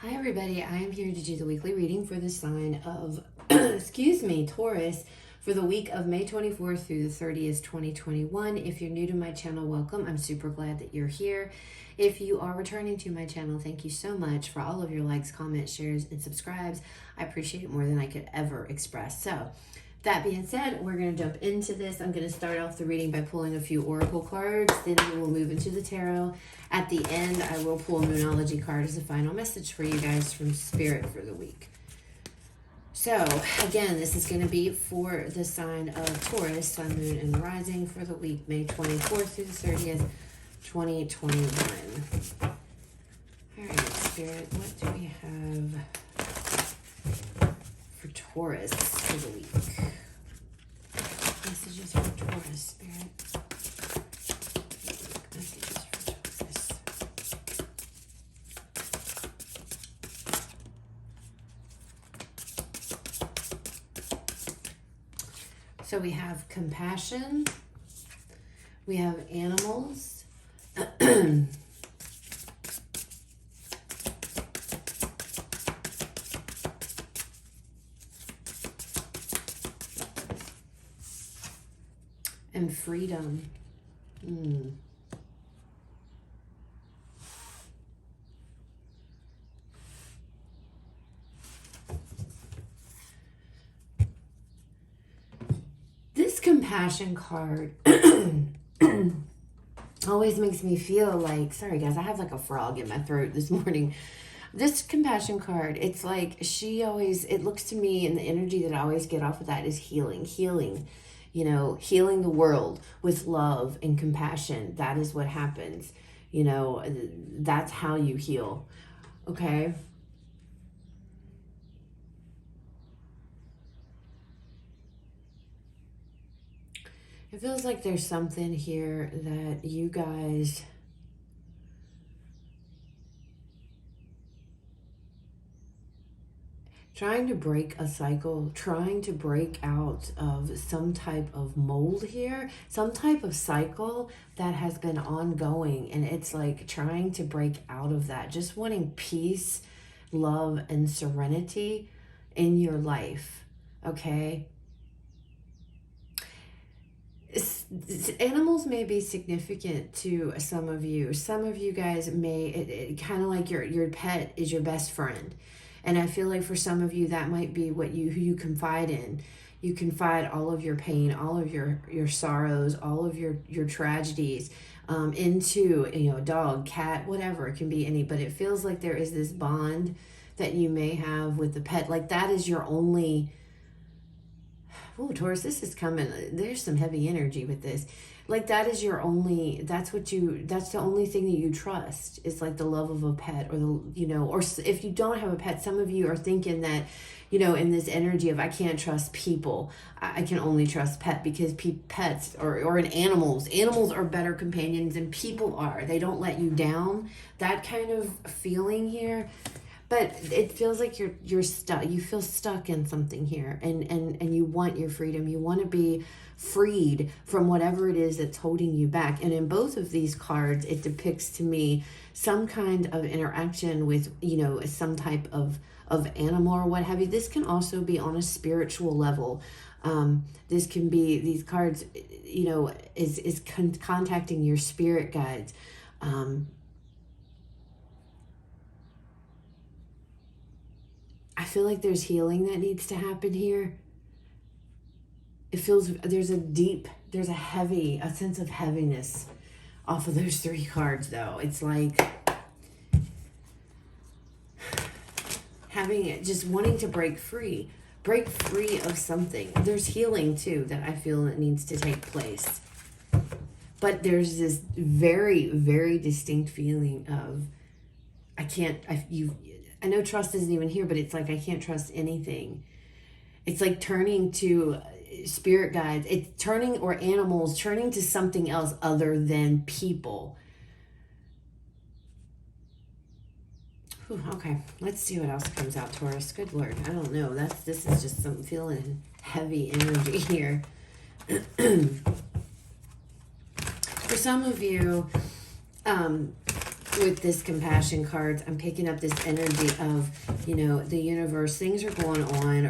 Hi everybody, I am here to do the weekly reading for the sign of, excuse me, Taurus for the week of May 24th through the 30th, 2021. If you're new to my channel, welcome. I'm super glad that you're here. If you are returning to my channel, thank you so much for all of your likes, comments, shares, and subscribes. I appreciate it more than I could ever express. So, that being said, we're going to jump into this. I'm going to start off the reading by pulling a few oracle cards. Then we will move into the tarot. At the end, I will pull a Moonology card as a final message for you guys from Spirit for the week. So, again, this is going to be for the sign of Taurus, Sun, Moon, and Rising for the week, May 24th through the 30th, 2021. All right, Spirit, what do we have for Taurus for the week? Messages for Taurus, Spirit. Messages for Taurus. So we have compassion. We have animals. And freedom. This compassion card always makes me feel like, sorry guys, I have like a frog in my throat this morning. This compassion card, it's like it looks to me, and the energy that I always get off of that is healing. You know, healing the world with love and compassion. That is what happens. You know, that's how you heal. Okay? It feels like there's something here that you guys trying to break a cycle, trying to break out of some type of mold here, some type of cycle that has been ongoing. And it's like trying to break out of that, just wanting peace, love, and serenity in your life. Okay? Animals may be significant to some of you. Some of you guys may, kind of like your pet is your best friend. And I feel like for some of you, that might be who you confide in. You confide all of your pain, all of your sorrows, all of your tragedies into, a dog, cat, whatever. It can be any, but it feels like there is this bond that you may have with the pet. Like that is your only... Oh, Taurus, this is coming. There's some heavy energy with this. Like that is your only, that's the only thing that you trust. It's like the love of a pet, or or if you don't have a pet, some of you are thinking that, in this energy of I can't trust people. I can only trust pet because pets or in animals are better companions than people are. They don't let you down. That kind of feeling here. But it feels like you're stuck. You feel stuck in something here, and you want your freedom. You want to be freed from whatever it is that's holding you back. And in both of these cards, it depicts to me some kind of interaction with, some type of animal or what have you. This can also be on a spiritual level. This can be, these cards, is contacting your spirit guides. I feel like there's healing that needs to happen here. It feels, there's a sense of heaviness off of those three cards though. It's like just wanting to break free of something. There's healing too that I feel that needs to take place. But there's this very, very distinct feeling of, I know trust isn't even here, but it's like I can't trust anything. It's like turning to spirit guides. It's turning, or animals, turning to something else other than people. Whew, okay, let's see what else comes out, Taurus. Good Lord, I don't know. This is just some feeling heavy energy here. For some of you, with this compassion cards, I'm picking up this energy of, you know, the universe. Things are going on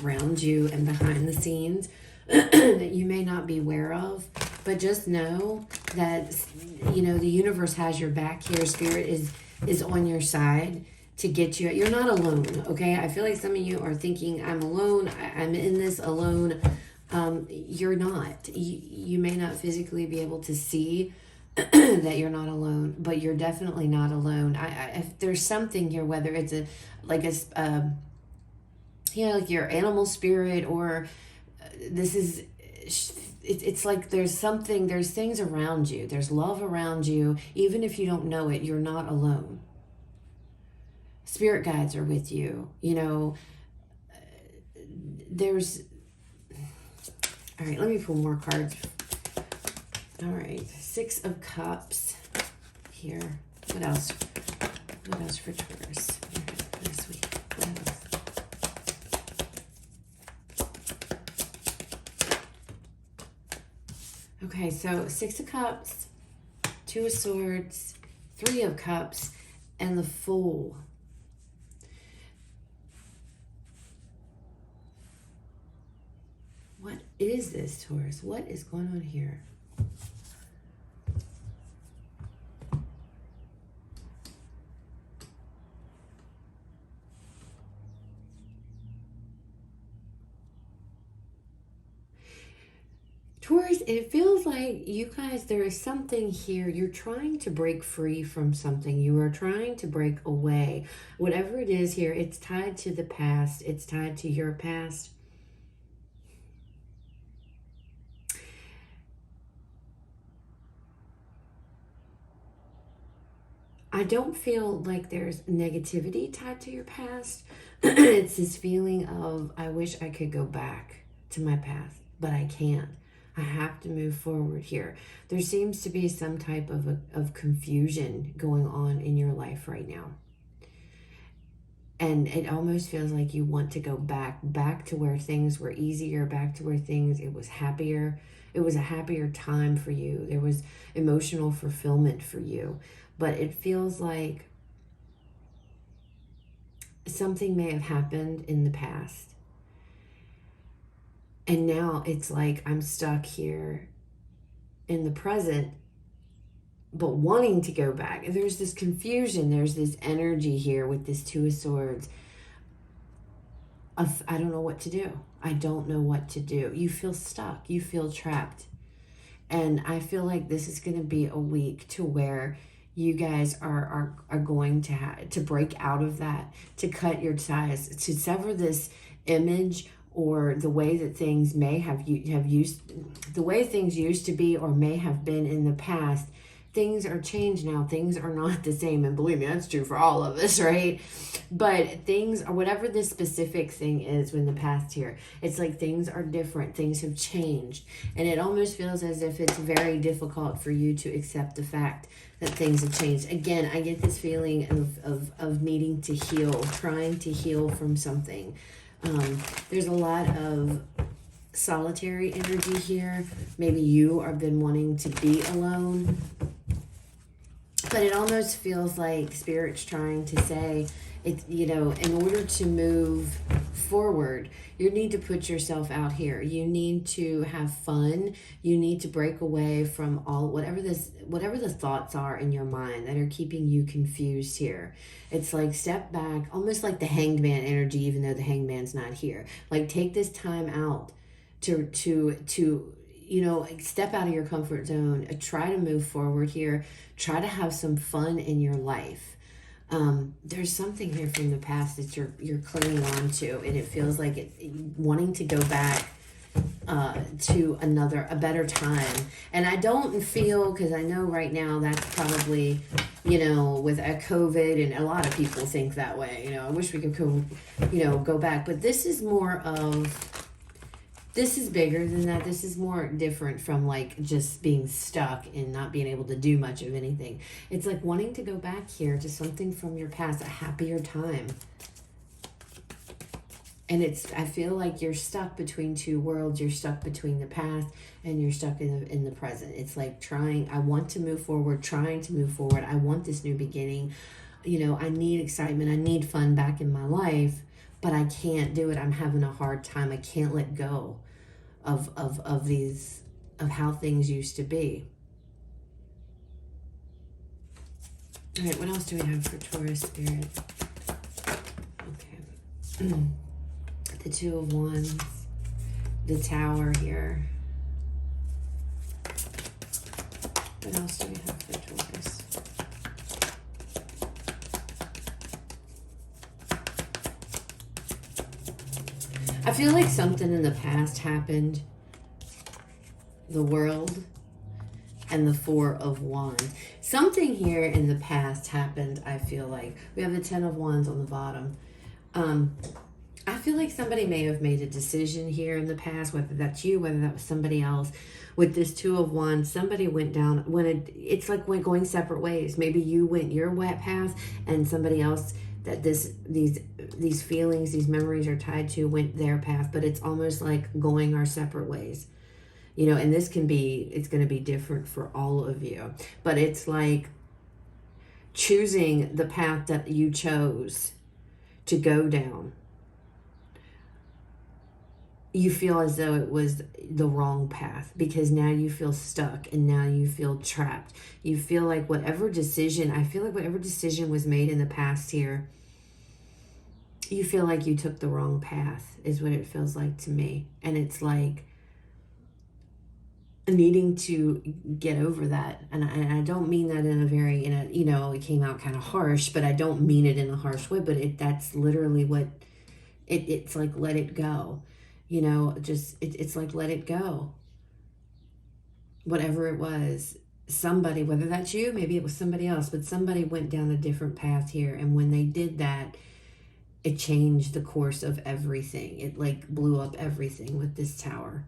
around you and behind the scenes that you may not be aware of. But just know that, you know, the universe has your back here. Spirit is on your side to get you. You're not alone, okay? I feel like some of you are thinking, I'm alone. I'm in this alone. You're not. You may not physically be able to see that you're not alone, but you're definitely not alone. If there's something here, whether it's you know, like your animal spirit, or this is, it's like there's things around you. There's love around you. Even if you don't know it, you're not alone. Spirit guides are with you. You know, all right, let me pull more cards. All right, 6 of Cups here. What else? What else for Taurus this week? What else? Okay, so 6 of Cups, 2 of Swords, 3 of Cups, and the Fool. What is this, Taurus? What is going on here? Taurus, it feels like you guys, there is something here. You're trying to break free from something. You are trying to break away. Whatever it is here, it's tied to the past. It's tied to your past. I don't feel like there's negativity tied to your past. It's this feeling of, I wish I could go back to my past, but I can't. I have to move forward here. There seems to be some type of confusion going on in your life right now. And it almost feels like you want to go back to where things were easier, back to where it was happier. It was a happier time for you. There was emotional fulfillment for you. But it feels like something may have happened in the past. And now it's like I'm stuck here in the present, but wanting to go back. There's this confusion. There's this energy here with this 2 of Swords of, I don't know what to do. I don't know what to do. You feel stuck. You feel trapped. And I feel like this is going to be a week to where you guys are going to break out of that, to cut your ties, to sever this image or the way that things may have used, the way things used to be or may have been in the past. Things are changed now. Things are not the same. And believe me, that's true for all of us, right? But things, or whatever this specific thing is in the past here, it's like things are different. Things have changed. And it almost feels as if it's very difficult for you to accept the fact that things have changed. Again, I get this feeling of needing to heal, trying to heal from something. There's a lot of solitary energy here. Maybe you have been wanting to be alone. But it almost feels like Spirit's trying to say, you know, in order to move forward, you need to put yourself out here. You need to have fun. You need to break away from all whatever the thoughts are in your mind that are keeping you confused here. It's like step back, almost like the Hanged Man energy, even though the Hanged Man's not here. Like take this time out to you know, step out of your comfort zone, try to move forward here, try to have some fun in your life. There's something here from the past that you're clinging on to, and it feels like wanting to go back to a better time. And I don't feel, because I know right now that's probably, you know, with a COVID, and a lot of people think that way, you know, I wish we could go back, but this is more of, this is bigger than that. This is more different from like just being stuck and not being able to do much of anything. It's like wanting to go back here to something from your past, a happier time. And I feel like you're stuck between two worlds. You're stuck between the past and you're stuck in the present. It's like I want to move forward, trying to move forward. I want this new beginning. I need excitement. I need fun back in my life, but I can't do it. I'm having a hard time. I can't let go of how things used to be. All right, what else do we have for Taurus spirit? Okay. The Two of Wands, the Tower here. What else do we have for Taurus? I feel like something in the past happened. The World and the Four of Wands. Something here in the past happened, I feel like. We have the Ten of Wands on the bottom. I feel like somebody may have made a decision here in the past, whether that's you, whether that was somebody else. With this Two of Wands, somebody went down, it's like going separate ways. Maybe you went your wet path and somebody else that these feelings, these memories are tied to went their path, but it's almost like going our separate ways. And it's going to be different for all of you. But it's like choosing the path that you chose to go down. You feel as though it was the wrong path because now you feel stuck and now you feel trapped. You feel like whatever decision was made in the past here, you feel like you took the wrong path is what it feels like to me. And it's like needing to get over that. And I don't mean that it came out kind of harsh, but I don't mean it in a harsh way, but that's literally what it's like, let it go. It's like, let it go. Whatever it was, somebody, whether that's you, maybe it was somebody else, but somebody went down a different path here. And when they did that, it changed the course of everything. It like blew up everything with this Tower.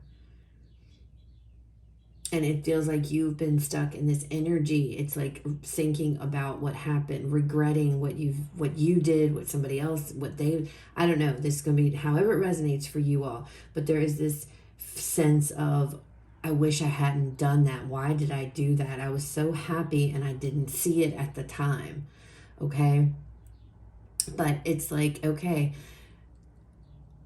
And it feels like you've been stuck in this energy. It's like thinking about what happened, regretting what you did, what somebody else, I don't know. This is going to be however it resonates for you all. But there is this sense of, I wish I hadn't done that. Why did I do that? I was so happy and I didn't see it at the time. Okay. But it's like, okay,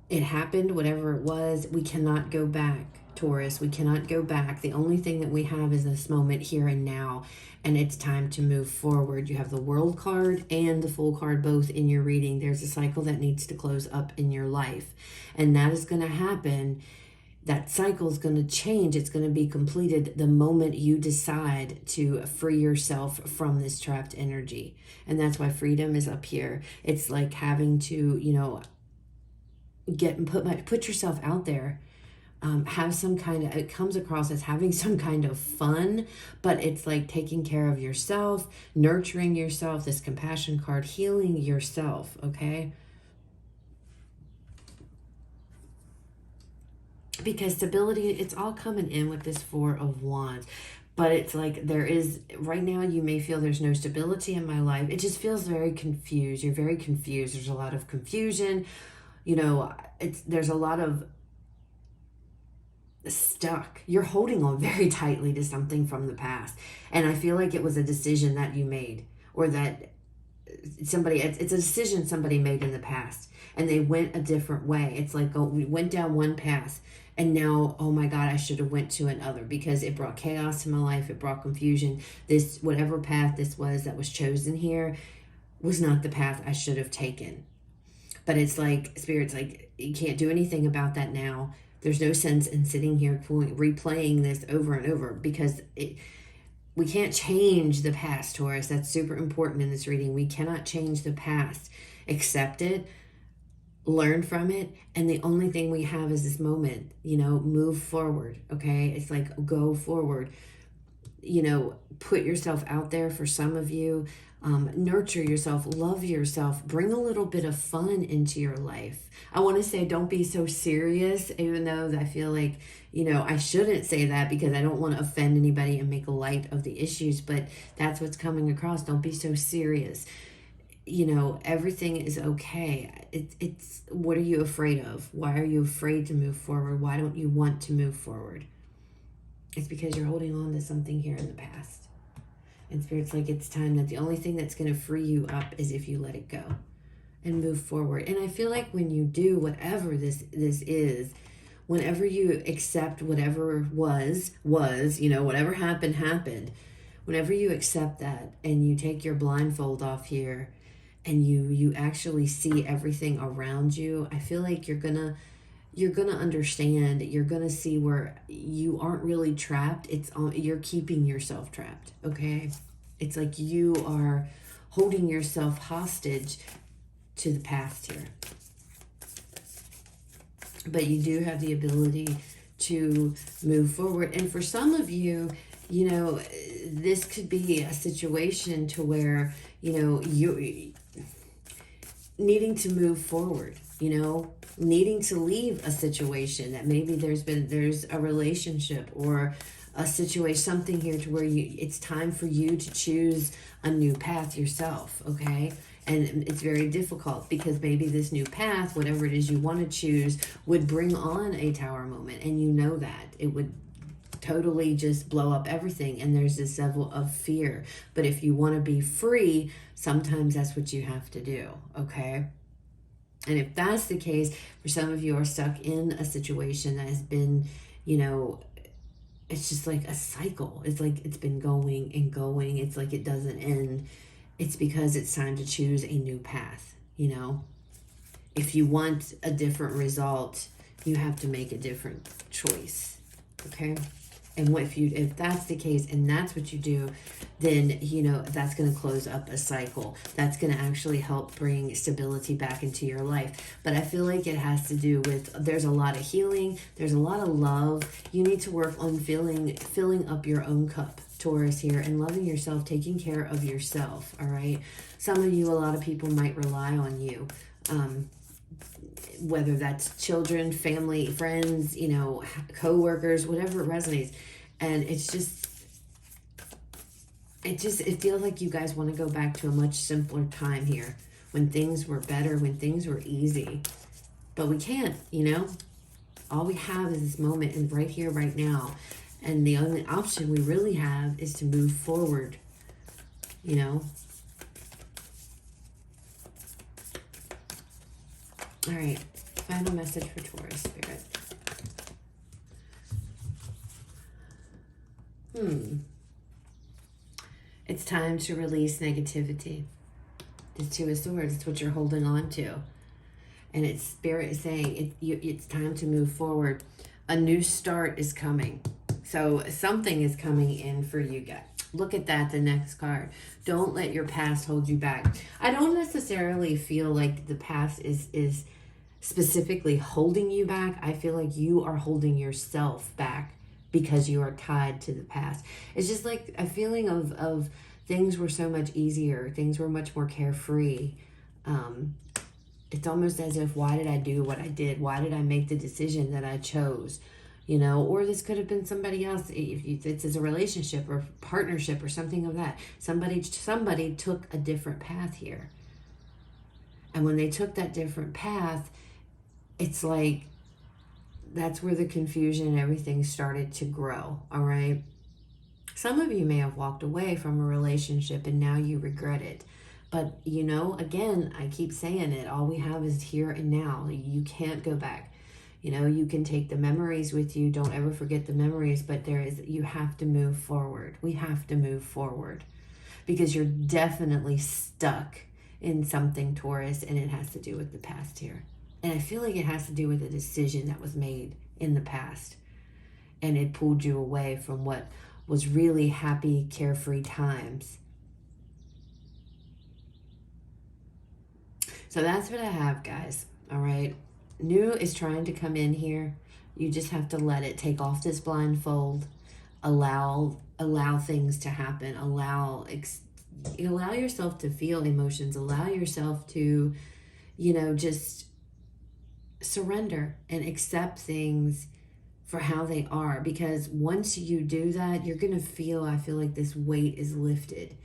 it happened, whatever it was. We cannot go back. Taurus, we cannot go back. The only thing that we have is this moment here and now, and it's time to move forward. You have the World card and the Fool card both in your reading. There's a cycle that needs to close up in your life, and that is going to happen. That cycle is going to change. It's going to be completed the moment you decide to free yourself from this trapped energy. And that's why freedom is up here. It's like having to, put yourself out there. Have some kind of, it comes across as having some kind of fun, but it's like taking care of yourself, nurturing yourself, this compassion card, healing yourself, okay? Because stability, it's all coming in with this Four of Wands. But it's like right now you may feel there's no stability in my life. It just feels very confused. You're very confused. There's a lot of confusion. There's a lot of stuck. You're holding on very tightly to something from the past. And I feel like it was a decision that you made, or that it's a decision somebody made in the past and they went a different way. It's like, we went down one path and now, oh my God, I should have went to another because it brought chaos to my life. It brought confusion. This, whatever path this was that was chosen here was not the path I should have taken. But it's like, Spirit's like, you can't do anything about that now. There's no sense in sitting here replaying this over and over because we can't change the past, Taurus. That's super important in this reading. We cannot change the past. Accept it, learn from it, and the only thing we have is this moment, move forward, okay? It's like, go forward. Put yourself out there for some of you. Nurture yourself, love yourself, bring a little bit of fun into your life. I want to say don't be so serious, even though I feel like, I shouldn't say that because I don't want to offend anybody and make light of the issues, but that's what's coming across. Don't be so serious. you know, everything is okay. It's what are you afraid of? Why are you afraid to move forward? Why don't you want to move forward? It's because you're holding on to something here in the past. And Spirit's like, it's time that the only thing that's going to free you up is if you let it go and move forward. And I feel like when you do whatever this is, whenever you accept whatever was, you know, whatever happened, whenever you accept that and you take your blindfold off here and you actually see everything around you, I feel like you're gonna understand, you're gonna see where you aren't really trapped. You're keeping yourself trapped, okay? It's like you are holding yourself hostage to the past here. But you do have the ability to move forward. And for some of you, you know, this could be a situation to where, you know, you needing to move forward, you know, needing to leave a situation that maybe there's a relationship or a situation, something here to where it's time for you to choose a new path yourself, okay? And it's very difficult because maybe this new path, whatever it is you want to choose, would bring on a tower moment. And you know that. It would totally just blow up everything. And there's this level of fear. But if you want to be free, sometimes that's what you have to do, okay? And if that's the case, for some of you are stuck in a situation that has been, you know, it's just like a cycle. It's like it's been going and going. It's like it doesn't end. It's because it's time to choose a new path, you know. If you want a different result, you have to make a different choice, okay? And if that's the case and that's what you do, then, you know, that's going to close up a cycle. That's going to actually help bring stability back into your life. But I feel like it has to do with, there's a lot of healing. There's a lot of love. You need to work on filling up your own cup, Taurus here, and loving yourself, taking care of yourself, all right? Some of you, a lot of people might rely on you. Whether that's children, family, friends, you know, co-workers, whatever it resonates. And it feels like you guys want to go back to a much simpler time here when things were better, when things were easy. But we can't, you know. All we have is this moment and right here, right now. And the only option we really have is to move forward, you know. All right, final message for Taurus Spirit. It's time to release negativity. The Two of Swords, it's what you're holding on to. And it's Spirit is saying it's time to move forward. A new start is coming. So something is coming in for you guys. Look at that, the next card. Don't let your past hold you back. I don't necessarily feel like the past is specifically holding you back. I feel like you are holding yourself back because you are tied to the past. It's just like a feeling of things were so much easier. Things were much more carefree. It's almost as if, why did I do what I did? Why did I make the decision that I chose? You know, or this could have been somebody else. If it's a relationship or partnership or something of that. Somebody took a different path here. And when they took that different path, it's like that's where the confusion and everything started to grow, all right? Some of you may have walked away from a relationship and now you regret it. But, you know, again, I keep saying it, all we have is here and now. You can't go back. You know, you can take the memories with you. Don't ever forget the memories, but you have to move forward. We have to move forward because you're definitely stuck in something, Taurus, and it has to do with the past here. And I feel like it has to do with a decision that was made in the past. And it pulled you away from what was really happy, carefree times. So that's what I have, guys. All right. New is trying to come in here. You just have to let it take off this blindfold. Allow things to happen. Allow yourself to feel emotions. Allow yourself to, you know, just surrender and accept things for how they are. Because once you do that, you're going to feel, I feel like this weight is lifted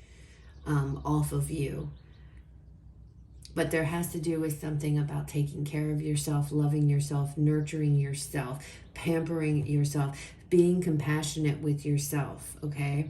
off of you. But there has to do with something about taking care of yourself, loving yourself, nurturing yourself, pampering yourself, being compassionate with yourself, okay?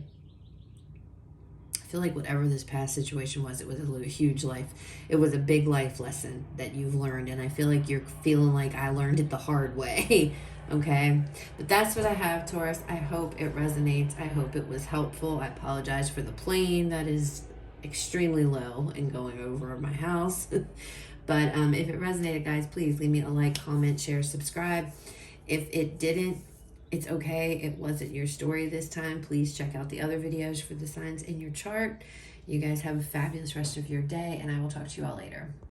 I feel like whatever this past situation was, it was a huge life. It was a big life lesson that you've learned. And I feel like you're feeling like I learned it the hard way. Okay? But that's what I have, Taurus. I hope it resonates. I hope it was helpful. I apologize for the plane that is extremely low and going over my house. But if it resonated, guys, please leave me a like, comment, share, subscribe. If it didn't, it's okay. It wasn't your story this time. Please check out the other videos for the signs in your chart. You guys have a fabulous rest of your day, and I will talk to you all later.